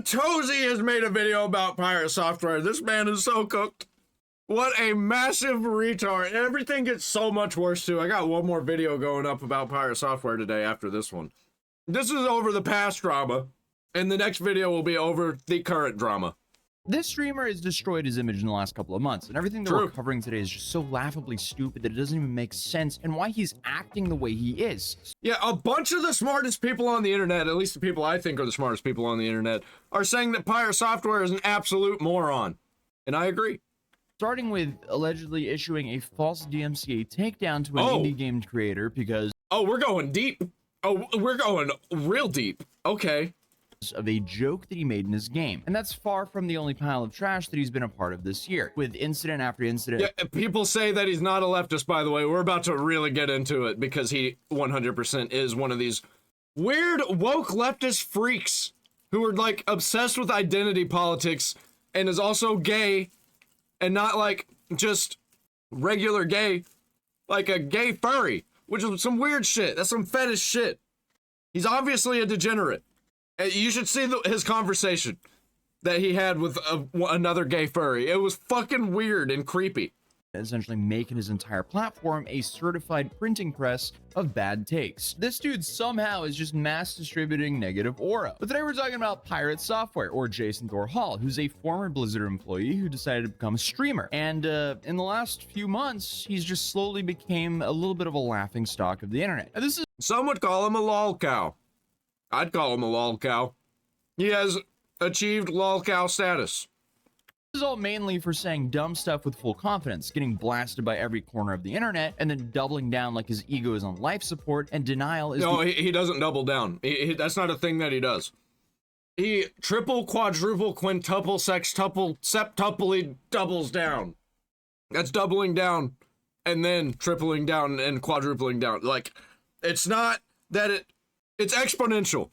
Atozy has made a video about pirate software. This man is so cooked. What a massive retard. Everything gets so much worse too. I got one more video going up about pirate software today after this one. This is over the past drama, and the next video will be over the current drama. This streamer has destroyed his image in the last couple of months, and everything that we're covering today is just so laughably stupid that it doesn't even make sense, and why he's acting the way he is. Yeah, a bunch of the smartest people on the internet, at least the people I think are the smartest people on the internet, are saying that pirate software is an absolute moron. And I agree. Starting with allegedly issuing a false DMCA takedown to an indie game creator because... Oh, we're going deep. Oh, we're going real deep. Okay. Of a joke that he made in his game, and that's far from the only pile of trash that he's been a part of this year, with incident after incident. Yeah, people say that he's not a leftist, by the way. We're about to really get into it because he 100% is one of these weird woke leftist freaks who are like obsessed with identity politics and is also gay, and not like just regular gay, like a gay furry, which is some weird shit. That's some fetish shit. He's obviously a degenerate. You should see his conversation that he had with another gay furry. It was fucking weird and creepy. Essentially making his entire platform a certified printing press of bad takes. This dude somehow is just mass distributing negative aura. But today we're talking about pirate software, or Jason Thor Hall, who's a former Blizzard employee who decided to become a streamer. And in the last few months, he's just slowly became a little bit of a laughing stock of the internet. And this is... Some would call him a lol cow. I'd call him a lol cow. He has achieved lol cow status. This is all mainly for saying dumb stuff with full confidence, getting blasted by every corner of the internet, and then doubling down like his ego is on life support, and denial is... No, he doesn't double down. That's not a thing that he does. He triple, quadruple, quintuple, sextuple, septuple, he doubles down. That's doubling down, and then tripling down and quadrupling down. Like, it's not that it's exponential.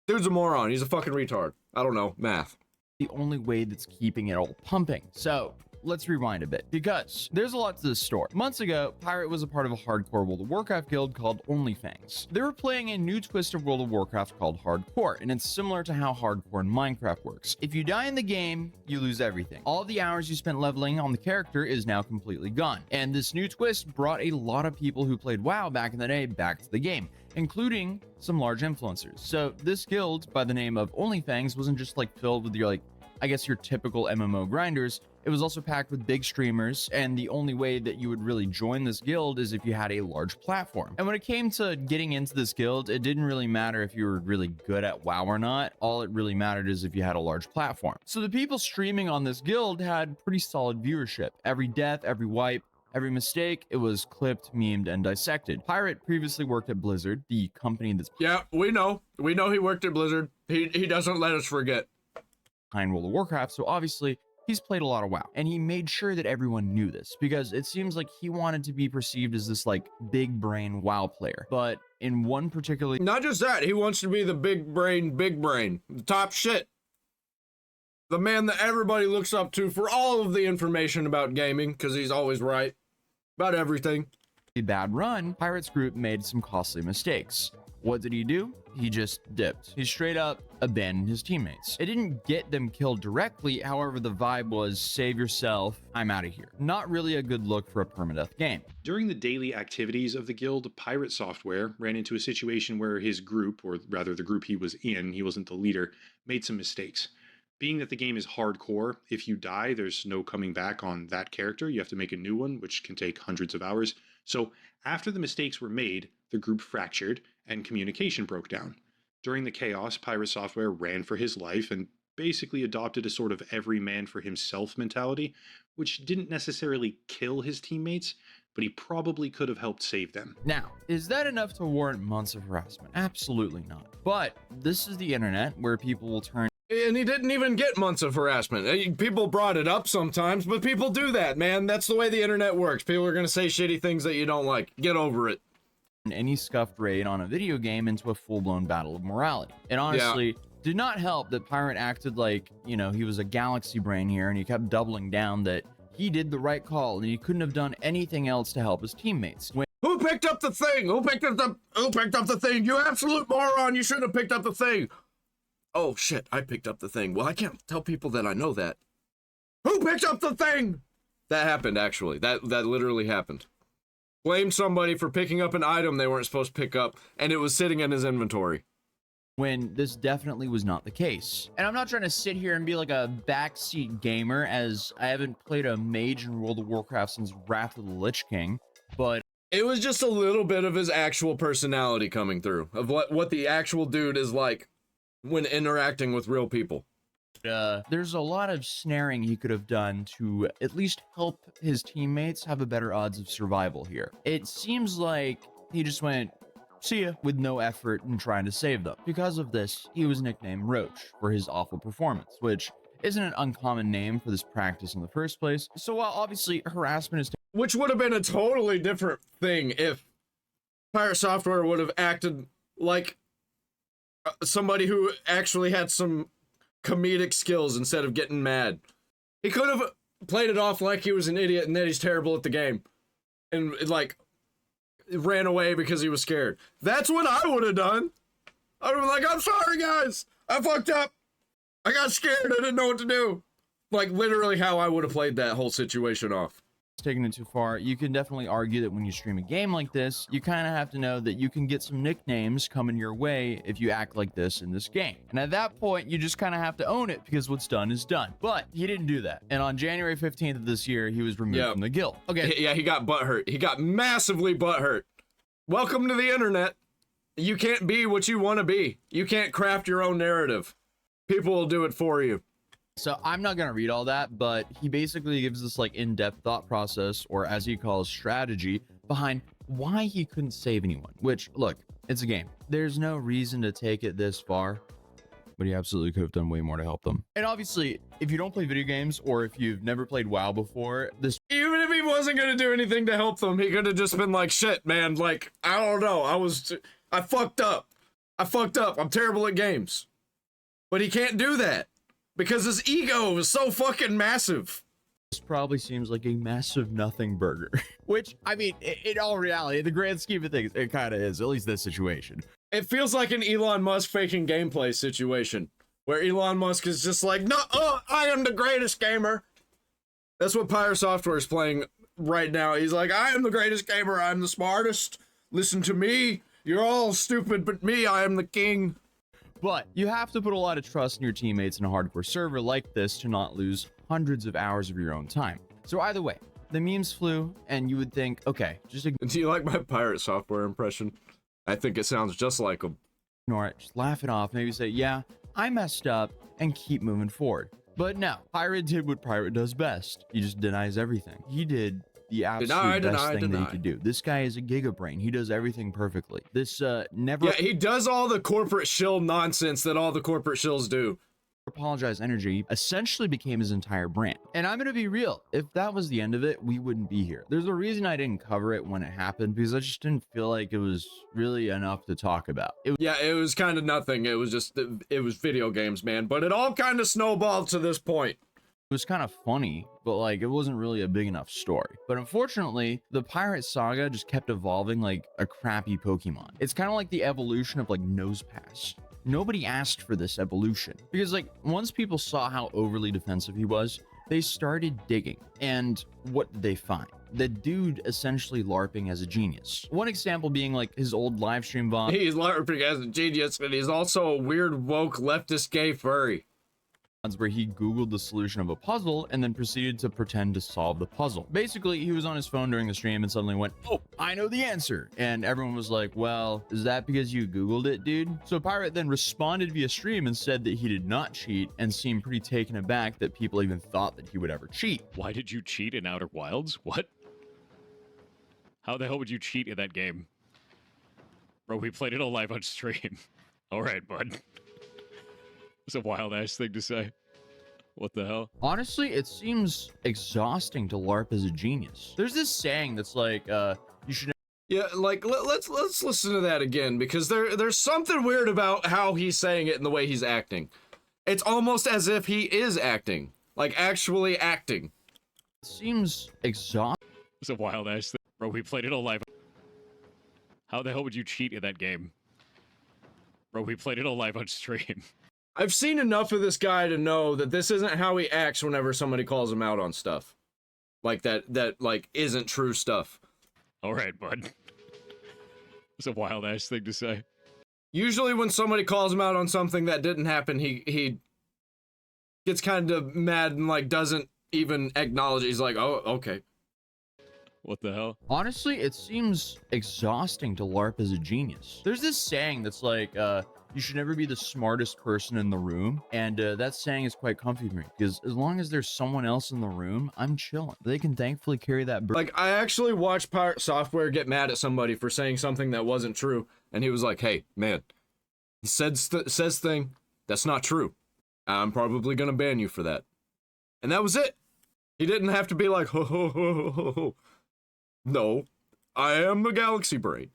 Dude's a moron. He's a fucking retard. I don't know. Math. The only way that's keeping it all pumping. So let's rewind a bit, because there's a lot to this story. Months ago, Pirate was a part of a hardcore World of Warcraft guild called OnlyFangs. They were playing a new twist of World of Warcraft called Hardcore, and it's similar to how hardcore in Minecraft works. If you die in the game, you lose everything. All the hours you spent leveling on the character is now completely gone. And this new twist brought a lot of people who played WoW back in the day back to the game, including some large influencers. So this guild by the name of OnlyFangs wasn't just like filled with your I guess your typical MMO grinders. It was also packed with big streamers, and the only way that you would really join this guild is if you had a large platform. And when it came to getting into this guild, it didn't really matter if you were really good at WoW or not. All it really mattered is if you had a large platform. So the people streaming on this guild had pretty solid viewership. Every death, every wipe, every mistake, it was clipped, memed, and dissected. Pirate previously worked at Blizzard, the company that's... Yeah, we know. We know he worked at Blizzard. He doesn't let us forget. Behind World of Warcraft, so obviously he's played a lot of WoW, and he made sure that everyone knew this, because it seems like he wanted to be perceived as this like big brain WoW player. But in one particular... Not just that, he wants to be the big brain, the top shit. The man that everybody looks up to for all of the information about gaming, because he's always right about everything. Bad run, Pirate's group made some costly mistakes. What did he do? He just dipped. He straight up abandoned his teammates. It didn't get them killed directly, however the vibe was, save yourself, I'm out of here. Not really a good look for a permadeath game. During the daily activities of the guild, Pirate Software ran into a situation where his group, or rather the group he was in, he wasn't the leader, made some mistakes. Being that the game is hardcore, if you die, there's no coming back on that character. You have to make a new one, which can take hundreds of hours. So after the mistakes were made, the group fractured and communication broke down. During the chaos, Pirate Software ran for his life and basically adopted a sort of every man for himself mentality, which didn't necessarily kill his teammates, but he probably could have helped save them. Now, is that enough to warrant months of harassment? Absolutely not. But this is the internet where people will turn... And he didn't even get months of harassment. People brought it up sometimes, but people do that, man. That's the way the internet works. People are going to say shitty things that you don't like. Get over it. Any scuffed raid on a video game into a full-blown battle of morality. And honestly, did not help that Pirate acted like, you know, he was a galaxy brain here, and he kept doubling down that he did the right call and he couldn't have done anything else to help his teammates. Who picked up the thing? Who picked up the thing? You absolute moron, you shouldn't have picked up the thing. Oh shit, I picked up the thing. Well, I can't tell people that I know that. Who picked up the thing? That happened, actually. That literally happened. Blamed somebody for picking up an item they weren't supposed to pick up, and it was sitting in his inventory. When this definitely was not the case. And I'm not trying to sit here and be like a backseat gamer, as I haven't played a mage in World of Warcraft since Wrath of the Lich King, but It was just a little bit of his actual personality coming through, of what the actual dude is like when interacting with real people. there's a lot of snaring he could have done to at least help his teammates have a better odds of survival here. It seems like he just went, see ya, with no effort in trying to save them. Because of this, he was nicknamed Roach for his awful performance, which isn't an uncommon name for this practice in the first place. So while obviously harassment is Which would have been a totally different thing if Pirate Software would have acted like somebody who actually had some comedic skills instead of getting mad. He could have played it off like he was an idiot and that he's terrible at the game. And, like, ran away because he was scared. That's what I would have done. I would have been like, I'm sorry, guys. I fucked up. I got scared. I didn't know what to do. Like, literally how I would have played that whole situation off. taking it too far, you can definitely argue that when you stream a game like this, you kind of have to know that you can get some nicknames coming your way if you act like this in this game. And at that point, you just kind of have to own it because what's done is done. But he didn't do that. And on January 15th of this year, he was removed from the guild. Okay. Yeah, he got butthurt. He got massively butthurt. Welcome to the internet. You can't be what you want to be. You can't craft your own narrative. People will do it for you. So I'm not going to read all that, but he basically gives this like in-depth thought process, or as he calls strategy, behind why he couldn't save anyone. Which, look, it's a game. There's no reason to take it this far, but he absolutely could have done way more to help them. And obviously, if you don't play video games, or if you've never played WoW before, this... Even if he wasn't going to do anything to help them, he could have just been like, shit, man, like, I don't know. I fucked up. I'm terrible at games. But he can't do that. Because his ego is so fucking massive. This probably seems like a massive nothing burger. Which, I mean, in all reality, in the grand scheme of things, it kind of is, at least this situation. It feels like an Elon Musk faking gameplay situation. Where Elon Musk is just like, no, I am the greatest gamer. That's what Pyre Software is playing right now. He's like, I am the greatest gamer. I'm the smartest. Listen to me. You're all stupid, but me, I am the king. But you have to put a lot of trust in your teammates in a hardcore server like this to not lose hundreds of hours of your own time. So either way, the memes flew, and you would think, okay, just Do you like my Pirate Software impression? I think it sounds just like him. ignore it, just laugh it off, maybe say, yeah, I messed up, and keep moving forward. But no, Pirate did what Pirate does best. He just denies everything. He did the absolute best thing that he could do. This guy is a giga brain. He does everything perfectly. This never... Yeah, he does all the corporate shill nonsense that all the corporate shills do. Apologize energy essentially became his entire brand. And I'm gonna be real, if that was the end of it, we wouldn't be here. There's a reason I didn't cover it when it happened, because I just didn't feel like it was really enough to talk about. Yeah, it was kind of nothing. It was just, it was video games, man. But it all kind of snowballed to this point. It was kind of funny, but like it wasn't really a big enough story. But unfortunately, the Pirate Saga just kept evolving like a crappy Pokemon. It's kind of like the evolution of like Nosepass. Nobody asked for this evolution because like once people saw how overly defensive he was, they started digging. And what did they find? The dude essentially LARPing as a genius. One example being like his old live stream VOD. He's LARPing as a genius, and he's also a weird, woke, leftist gay furry. Where he Googled the solution of a puzzle and then proceeded to pretend to solve the puzzle. Basically, he was on his phone during the stream and suddenly went, oh, I know the answer. And everyone was like, well, is that because you Googled it, dude? So Pirate then responded via stream and said that he did not cheat and seemed pretty taken aback that people even thought that he would ever cheat. Why did you cheat in Outer Wilds? What? How the hell would you cheat in that game? Bro, we played it all live on stream. All right, bud. It's a wild-ass thing to say. What the hell? Honestly, it seems exhausting to LARP as a genius. There's this saying that's like, you should... Yeah, like, let's listen to that again, because there's something weird about how he's saying it and the way he's acting. It's almost as if he is acting. Like, actually acting. It seems exhausting. It's a wild-ass thing. Bro, we played it all live. How the hell would you cheat in that game? Bro, we played it all live on stream. I've seen enough of this guy to know that this isn't how he acts whenever somebody calls him out on stuff. Like that like isn't true stuff. All right, bud. It's a wild ass thing to say. Usually when somebody calls him out on something that didn't happen, he gets kind of mad and like doesn't even acknowledge it. He's like, oh, okay. What the hell? Honestly, it seems exhausting to LARP as a genius. There's this saying that's like, you should never be the smartest person in the room. And that saying is quite comfy for me because as long as there's someone else in the room, I'm chilling. They can thankfully carry that burden. Like, I actually watched Pirate Software get mad at somebody for saying something that wasn't true. And he was like, hey, man, he says thing that's not true. I'm probably going to ban you for that. And that was it. He didn't have to be like, ho, ho, ho, ho, ho, ho. No, I am the Galaxy Brain.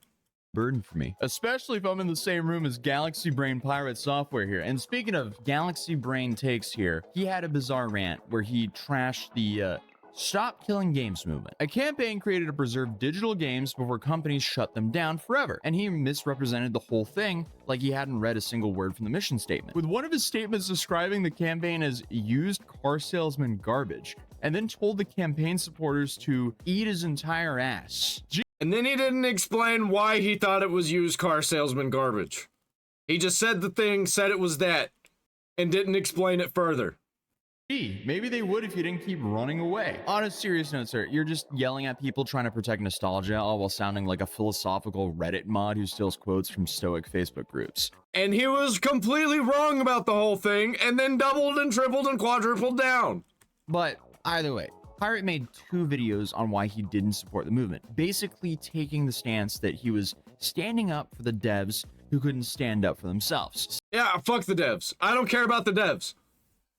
Burden for me, especially if I'm in the same room as Galaxy Brain Pirate Software here. And speaking of Galaxy Brain takes here, he had a bizarre rant where he trashed the Stop Killing Games movement, a campaign created to preserve digital games before companies shut them down forever. And he misrepresented the whole thing like he hadn't read a single word from the mission statement, with one of his statements describing the campaign as used car salesman garbage, and then told the campaign supporters to eat his entire ass. And then he didn't explain why he thought it was used car salesman garbage. He just said the thing, said it was that, and didn't explain it further. Gee, maybe they would if you didn't keep running away. On a serious note, sir, you're just yelling at people trying to protect nostalgia, all while sounding like a philosophical Reddit mod who steals quotes from stoic Facebook groups. And he was completely wrong about the whole thing, and then doubled and tripled and quadrupled down. But either way, Pirate made 2 videos on why he didn't support the movement, basically taking the stance that he was standing up for the devs who couldn't stand up for themselves. Yeah, fuck the devs. I don't care about the devs.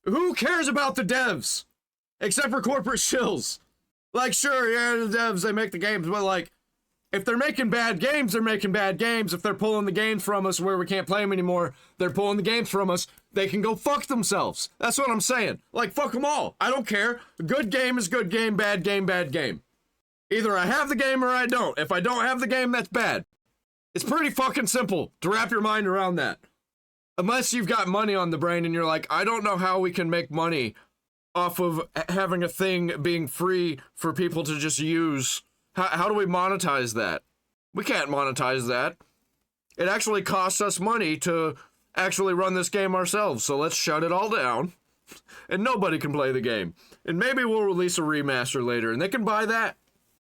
Who cares about the devs? Except for corporate shills. Like, sure, yeah, the devs, they make the games, but like, if they're making bad games, they're making bad games. If they're pulling the games from us where we can't play them anymore, they're pulling the games from us. They can go fuck themselves. That's what I'm saying. Like, fuck them all. I don't care. Good game is good game, bad game, bad game. Either I have the game or I don't. If I don't have the game, that's bad. It's pretty fucking simple to wrap your mind around that. Unless you've got money on the brain and you're like, I don't know how we can make money off of having a thing being free for people to just use. How do we monetize that? We can't monetize that. It actually costs us money to actually run this game ourselves, so let's shut it all down, and nobody can play the game. And maybe we'll release a remaster later, and they can buy that.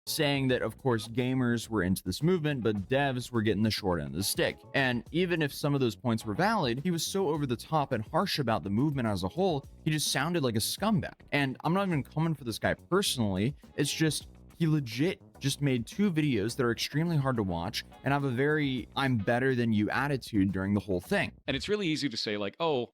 Saying that, of course, gamers were into this movement, but devs were getting the short end of the stick. And even if some of those points were valid, he was so over the top and harsh about the movement as a whole, he just sounded like a scumbag. And I'm not even coming for this guy personally, it's just, he legit just made 2 videos that are extremely hard to watch and have a very I'm better than you attitude during the whole thing. And it's really easy to say like, oh,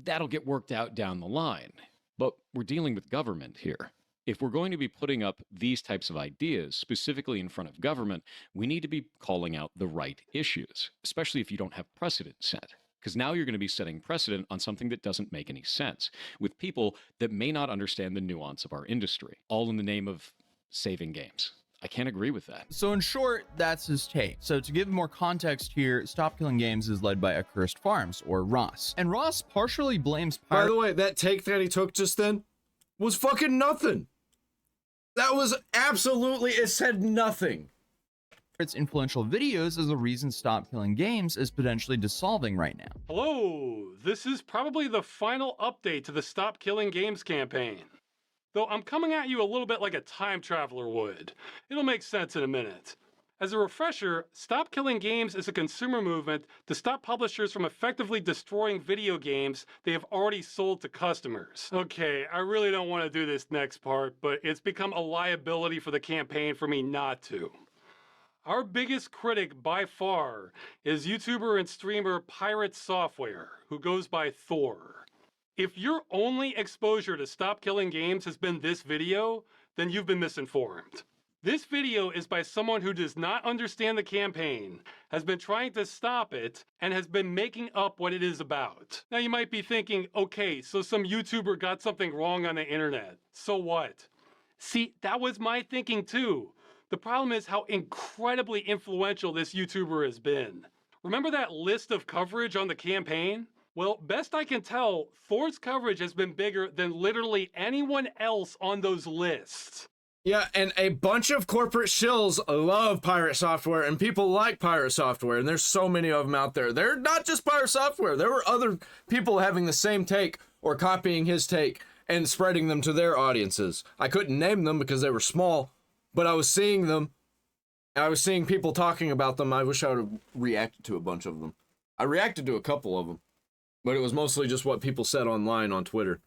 that'll get worked out down the line. But we're dealing with government here. If we're going to be putting up these types of ideas, specifically in front of government, we need to be calling out the right issues, especially if you don't have precedent set. Because now you're going to be setting precedent on something that doesn't make any sense, with people that may not understand the nuance of our industry, all in the name of saving games. I can't agree with that. So in short, that's his take. So to give more context here, Stop Killing Games is led by Accursed Farms, or Ross. And Ross partially blames By the way, that take that he took just then was fucking nothing. That was absolutely, it said nothing. Its influential videos as a reason Stop Killing Games is potentially dissolving right now. Hello, this is probably the final update to the Stop Killing Games campaign. Though I'm coming at you a little bit like a time traveler would. It'll make sense in a minute. As a refresher, Stop Killing Games is a consumer movement to stop publishers from effectively destroying video games they have already sold to customers. Okay, I really don't want to do this next part, but it's become a liability for the campaign for me not to. Our biggest critic by far is YouTuber and streamer Pirate Software, who goes by Thor. If your only exposure to Stop Killing Games has been this video, then you've been misinformed. This video is by someone who does not understand the campaign, has been trying to stop it, and has been making up what it is about. Now you might be thinking, okay, so some YouTuber got something wrong on the internet. So what? See, that was my thinking too. The problem is how incredibly influential this YouTuber has been. Remember that list of coverage on the campaign? Well, best I can tell, Thor's coverage has been bigger than literally anyone else on those lists. Yeah, and a bunch of corporate shills love pirate software, and people like pirate software, and there's so many of them out there. They're not just pirate software. There were other people having the same take or copying his take and spreading them to their audiences. I couldn't name them because they were small, but I was seeing them. I was seeing people talking about them. I wish I would have reacted to a bunch of them. I reacted to a couple of them, but it was mostly just what people said online on Twitter.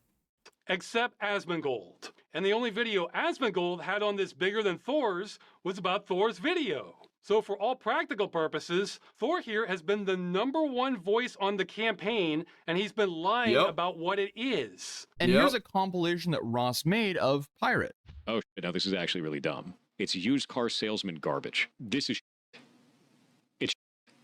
Except Asmongold. And the only video Asmongold had on this bigger than Thor's was about Thor's video. So for all practical purposes, Thor here has been the #1 voice on the campaign, and he's been lying about what it is. And here's a compilation that Ross made of Pirate. Oh, shit, now this is actually really dumb. It's used car salesman garbage. This is shit. It's shit.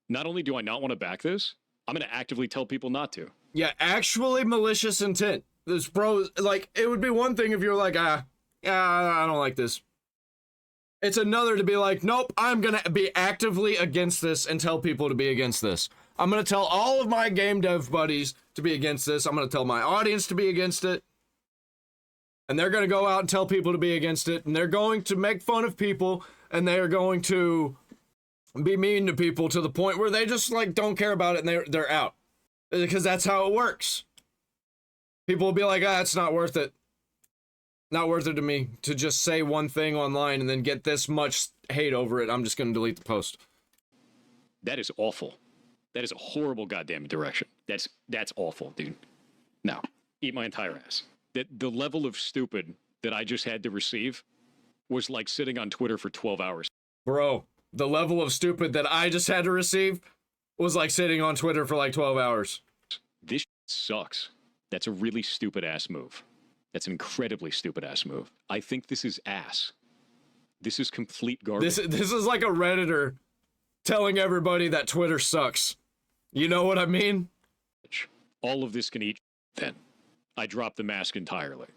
Not only do I not want to back this, I'm going to actively tell people not to. Yeah, actually malicious intent. This bro, like, it would be one thing if you're like, I don't like this. It's another to be like, nope, I'm gonna be actively against this and tell people to be against this. I'm gonna tell all of my game dev buddies to be against this. I'm gonna tell my audience to be against it. And they're gonna go out and tell people to be against it. And they're going to make fun of people. And they're going to be mean to people to the point where they just, like, don't care about it and they're out. Because that's how it works. People will be like, it's not worth it. Not worth it to me to just say one thing online and then get this much hate over it. I'm just going to delete the post. That is awful. That is a horrible goddamn direction. That's awful, dude. No, eat my entire ass. The level of stupid that I just had to receive was like sitting on Twitter for 12 hours. Bro, the level of stupid that I just had to receive was like sitting on Twitter for like 12 hours. This sucks. That's a really stupid ass move. That's an incredibly stupid ass move. I think this is ass. This is complete garbage. This is like a Redditor telling everybody that Twitter sucks. You know what I mean? All of this can eat then. I drop the mask entirely.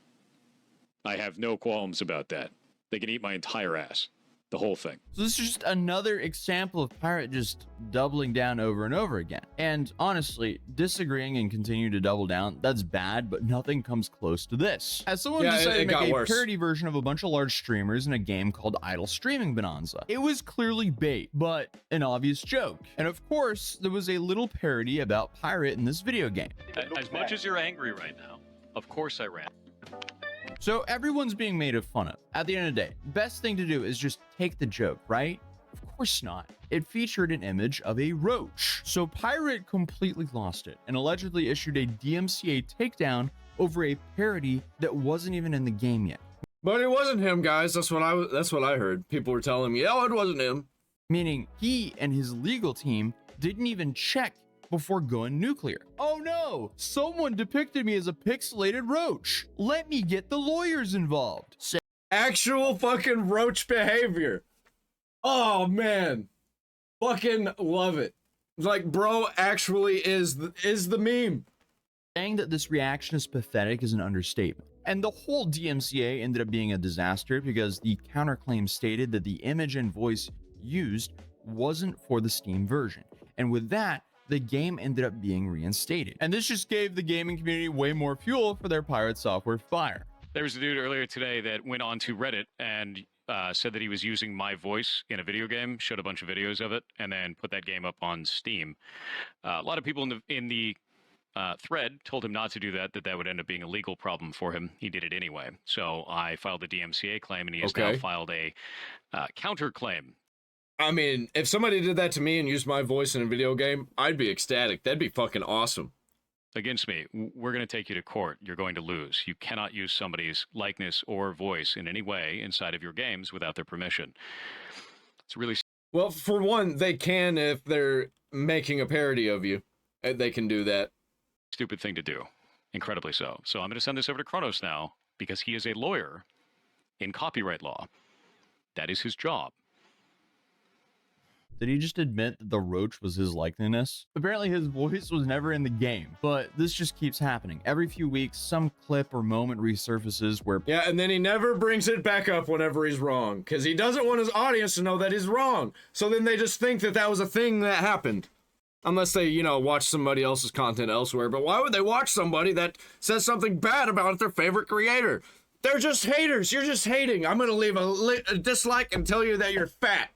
I have no qualms about that. They can eat my entire ass. The whole thing. So this is just another example of Pirate just doubling down over and over again. And honestly, disagreeing and continuing to double down, that's bad, but nothing comes close to this. As someone decided to make a parody version of a bunch of large streamers in a game called Idle Streaming Bonanza. It was clearly bait, but an obvious joke. And of course, there was a little parody about Pirate in this video game. As much as you're angry right now, of course I ran. So everyone's being made fun of. At the end of the day, best thing to do is just take the joke, right? Of course not. It featured an image of a roach. So Pirate completely lost it and allegedly issued a DMCA takedown over a parody that wasn't even in the game yet. But it wasn't him, guys. That's what I heard. People were telling me, it wasn't him. Meaning he and his legal team didn't even check before going nuclear. Oh no, someone depicted me as a pixelated roach. Let me get the lawyers involved. Actual fucking roach behavior. Oh man, fucking love it. Like, bro actually is the meme. Saying that this reaction is pathetic is an understatement. And the whole DMCA ended up being a disaster because the counterclaim stated that the image and voice used wasn't for the Steam version. And with that, the game ended up being reinstated. And this just gave the gaming community way more fuel for their pirate software fire. There was a dude earlier today that went on to Reddit and said that he was using my voice in a video game, showed a bunch of videos of it, and then put that game up on Steam. A lot of people in the thread told him not to do that would end up being a legal problem for him. He did it anyway. So I filed a DMCA claim, and he has now filed a counterclaim. I mean, if somebody did that to me and used my voice in a video game, I'd be ecstatic. That'd be fucking awesome. Against me, we're going to take you to court. You're going to lose. You cannot use somebody's likeness or voice in any way inside of your games without their permission. It's really... Well, for one, they can if they're making a parody of you. They can do that. Stupid thing to do. Incredibly so. So I'm going to send this over to Kronos now because he is a lawyer in copyright law. That is his job. Did he just admit that the roach was his likeness? Apparently his voice was never in the game, but this just keeps happening. Every few weeks, some clip or moment resurfaces where... Yeah, and then he never brings it back up whenever he's wrong, because he doesn't want his audience to know that he's wrong. So then they just think that that was a thing that happened. Unless they, you know, watch somebody else's content elsewhere. But why would they watch somebody that says something bad about their favorite creator? They're just haters. You're just hating. I'm going to leave a dislike and tell you that you're fat.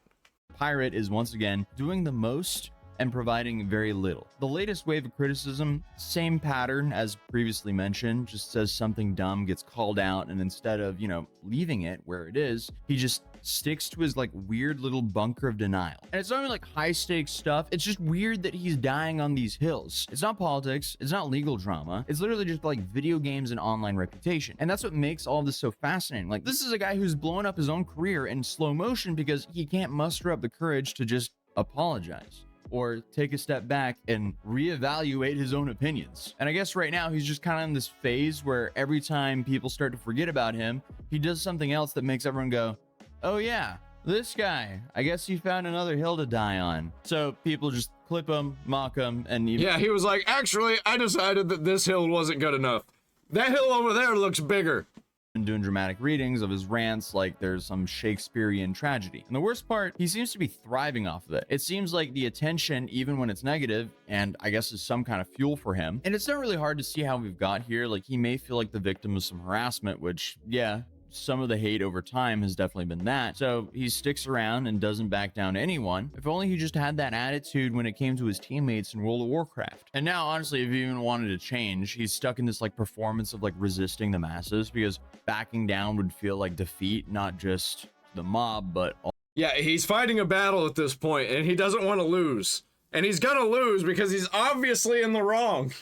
Pirate is once again doing the most and providing very little. The latest wave of criticism, same pattern as previously mentioned, just says something dumb, gets called out, and instead of, you know, leaving it where it is, he just sticks to his like weird little bunker of denial. And it's not even like high stakes stuff. It's just weird that he's dying on these hills. It's not politics. It's not legal drama. It's literally just like video games and online reputation. And that's what makes all of this so fascinating. Like, this is a guy who's blown up his own career in slow motion because he can't muster up the courage to just apologize or take a step back and reevaluate his own opinions. And I guess right now he's just kind of in this phase where every time people start to forget about him, he does something else that makes everyone go, oh yeah, this guy, I guess he found another hill to die on. So people just clip him, mock him, and yeah, he was like, actually, I decided that this hill wasn't good enough. That hill over there looks bigger. And doing dramatic readings of his rants like there's some Shakespearean tragedy. And the worst part, he seems to be thriving off of it. It seems like the attention, even when it's negative, and I guess is some kind of fuel for him. And it's not really hard to see how we've got here. Like, he may feel like the victim of some harassment, which, yeah, some of the hate over time has definitely been that. So he sticks around and doesn't back down to anyone. If only he just had that attitude when it came to his teammates in World of Warcraft. And now, honestly, if he even wanted to change, he's stuck in this like performance of like resisting the masses, because backing down would feel like defeat, not just the mob, but all. Yeah, he's fighting a battle at this point, and he doesn't want to lose. And he's gonna lose because he's obviously in the wrong.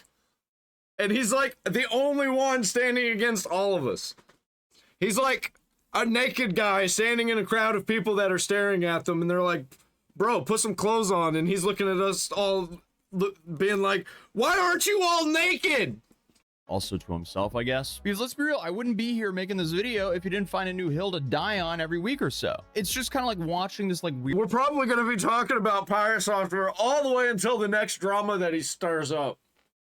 And he's like the only one standing against all of us. He's like a naked guy standing in a crowd of people that are staring at them, and they're like, bro, put some clothes on. And he's looking at us all being like, why aren't you all naked? Also to himself, I guess. Because let's be real, I wouldn't be here making this video if he didn't find a new hill to die on every week or so. It's just kind of like watching this like weird. We're probably going to be talking about Pirate Software all the way until the next drama that he stirs up.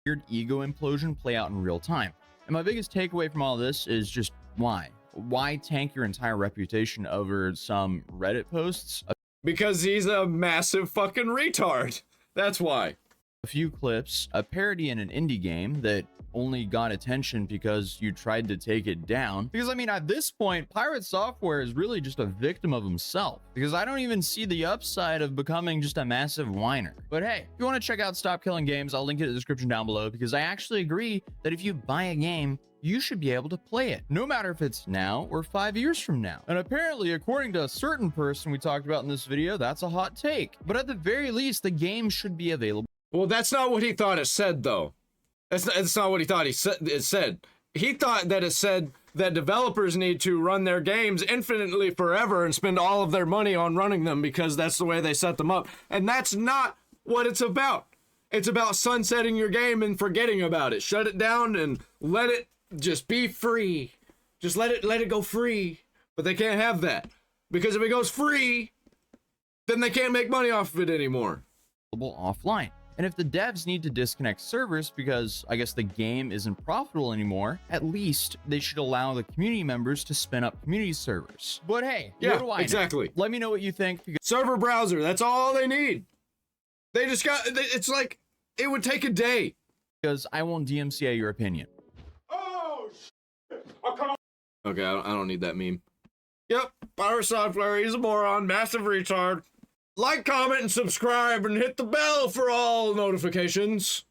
Weird ego implosion play out in real time. And my biggest takeaway from all this is just why? Why tank your entire reputation over some Reddit posts? Because he's a massive fucking retard. That's why. A few clips, a parody in an indie game that only got attention because you tried to take it down. Because I mean, at this point, Pirate Software is really just a victim of himself, because I don't even see the upside of becoming just a massive whiner. But hey, if you want to check out Stop Killing Games, I'll link it in the description down below, because I actually agree that if you buy a game, you should be able to play it, no matter if it's now or 5 years from now. And apparently, according to a certain person we talked about in this video, that's a hot take. But at the very least, the game should be available. Well, that's not what he thought it said, though. That's not what he thought it said. He thought that it said that developers need to run their games infinitely forever and spend all of their money on running them because that's the way they set them up. And that's not what it's about. It's about sunsetting your game and forgetting about it. Shut it down and let it just be free. Just let it go free. But they can't have that. Because if it goes free, then they can't make money off of it anymore. Offline. And if the devs need to disconnect servers because I guess the game isn't profitable anymore, at least they should allow the community members to spin up community servers. But hey, yeah, what do I exactly know? Let me know what you think. Server browser, that's all they need. They just got, it's like, it would take a day. Because I won't DMCA your opinion. Oh, shit. Oh, come on. Okay, I don't need that meme. Yep, Pirate Software, he's a moron, massive retard. Like, comment, and subscribe, and hit the bell for all notifications.